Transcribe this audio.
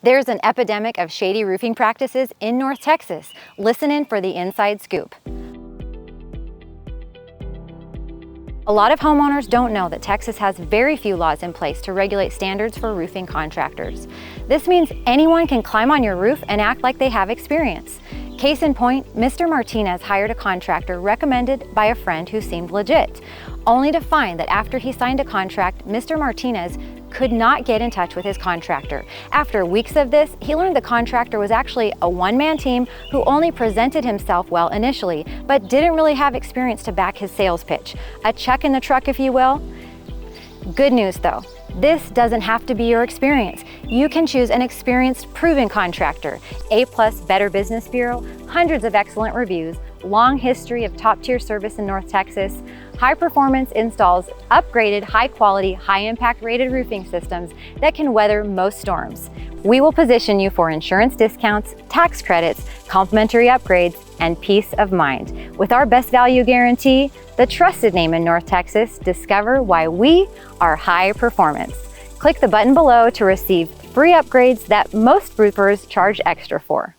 There's an epidemic of shady roofing practices in North Texas. Listen in for the inside scoop. A lot of homeowners don't know that Texas has very few laws in place to regulate standards for roofing contractors. This means anyone can climb on your roof and act like they have experience. Case in point, Mr. Martinez hired a contractor recommended by a friend who seemed legit, only to find that after he signed a contract, Mr. Martinez could not get in touch with his contractor. After weeks of this, he learned the contractor was actually a one-man team who only presented himself well initially, but didn't really have experience to back his sales pitch. A check in the truck, if you will. Good news though, this doesn't have to be your experience. You can choose an experienced, proven contractor, A+ Better Business Bureau, hundreds of excellent reviews, long history of top-tier service in North Texas, high-performance installs, upgraded, high-quality, high-impact rated roofing systems that can weather most storms. We will position you for insurance discounts, tax credits, complimentary upgrades, and peace of mind. With our best value guarantee, the trusted name in North Texas, discover why we are high performance. Click the button below to receive free upgrades that most roofers charge extra for.